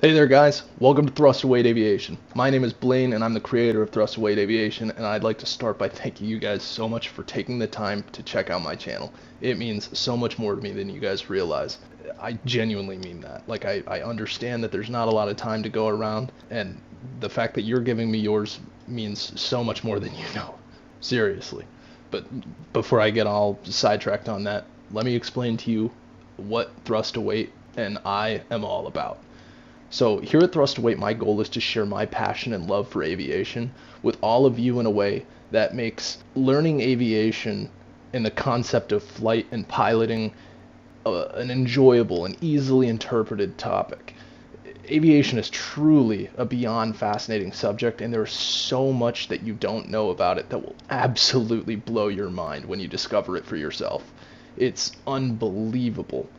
Hey there guys, welcome to Weight Aviation. My name is Blaine and I'm the creator of Weight Aviation, and I'd like to start by thanking you guys so much for taking the time to check out my channel. It means so much more to me than you guys realize. I genuinely mean that. I understand that there's not a lot of time to go around, and the fact that you're giving me yours means so much more than you know. Seriously. But before I get all sidetracked on that, let me explain to you what thrust to weight and I am all about. So here at Thrust to Weight, my goal is to share my passion and love for aviation with all of you in a way that makes learning aviation and the concept of flight and piloting an enjoyable and easily interpreted topic. Aviation is truly a beyond fascinating subject, and there's so much that you don't know about it that will absolutely blow your mind when you discover it for yourself. It's unbelievable.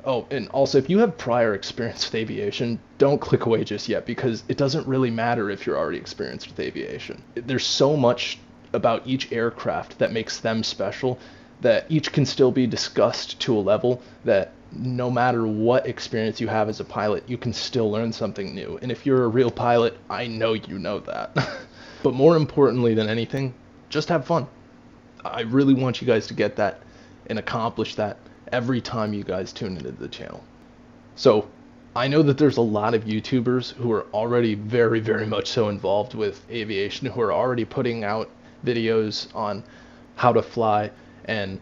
Oh, and also, if you have prior experience with aviation, don't click away just yet, because it doesn't really matter if you're already experienced with aviation. There's so much about each aircraft that makes them special that each can still be discussed to a level that no matter what experience you have as a pilot, you can still learn something new. And if you're a real pilot, I know you know that. But more importantly than anything, just have fun. I really want you guys to get that and accomplish that every time you guys tune into the channel. So I know that there's a lot of YouTubers who are already very, very much so involved with aviation, who are already putting out videos on how to fly and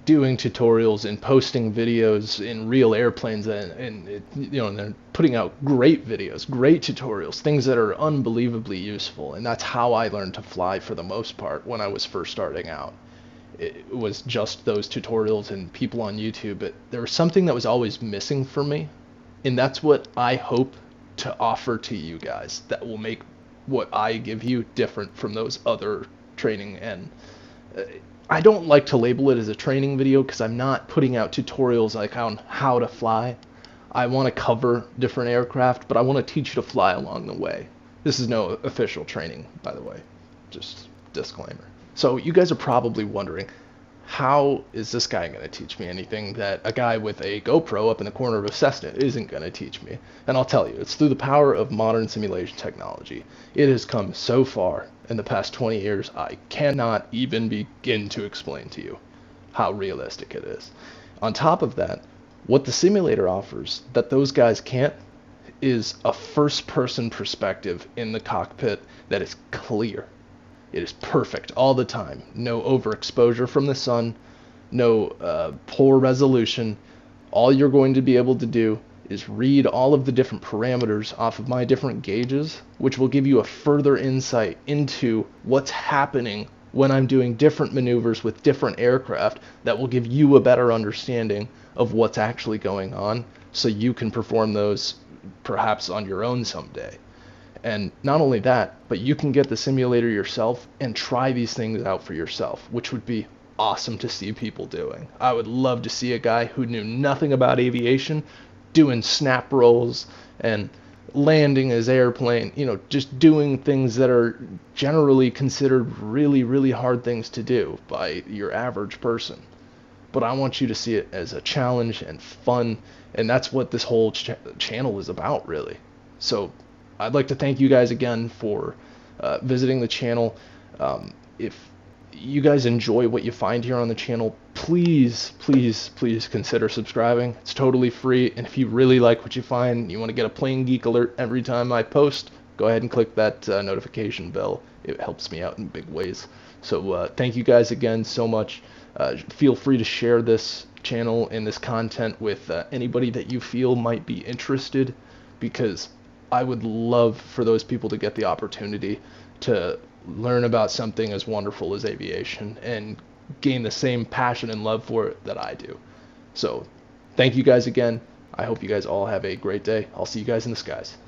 doing tutorials and posting videos in real airplanes, and they're putting out great videos, great tutorials, things that are unbelievably useful. And that's how I learned to fly for the most part when I was first starting out. It was just those tutorials and people on YouTube, but there was something that was always missing for me, and that's what I hope to offer to you guys that will make what I give you different from those other training. And I don't like to label it as a training video because I'm not putting out tutorials like on how to fly. I want to cover different aircraft, but I want to teach you to fly along the way. This is no official training, by the way, just disclaimer. So you guys are probably wondering, how is this guy going to teach me anything that a guy with a GoPro up in the corner of a Cessna isn't going to teach me? And I'll tell you, it's through the power of modern simulation technology. It has come so far in the past 20 years, I cannot even begin to explain to you how realistic it is. On top of that, what the simulator offers that those guys can't is a first-person perspective in the cockpit that is clear. It is perfect all the time. No overexposure from the sun, no poor resolution. All you're going to be able to do is read all of the different parameters off of my different gauges, which will give you a further insight into what's happening when I'm doing different maneuvers with different aircraft that will give you a better understanding of what's actually going on, so you can perform those perhaps on your own someday. And not only that, but you can get the simulator yourself and try these things out for yourself, which would be awesome to see people doing. I would love to see a guy who knew nothing about aviation doing snap rolls and landing his airplane, just doing things that are generally considered really, really hard things to do by your average person. But I want you to see it as a challenge and fun, and that's what this whole channel is about, really. So I'd like to thank you guys again for visiting the channel. If you guys enjoy what you find here on the channel, please, please, please consider subscribing. It's totally free, and if you really like what you find, you want to get a Plane Geek alert every time I post, go ahead and click that notification bell. It helps me out in big ways. So thank you guys again so much. Feel free to share this channel and this content with anybody that you feel might be interested, because I would love for those people to get the opportunity to learn about something as wonderful as aviation and gain the same passion and love for it that I do. So thank you guys again. I hope you guys all have a great day. I'll see you guys in the skies.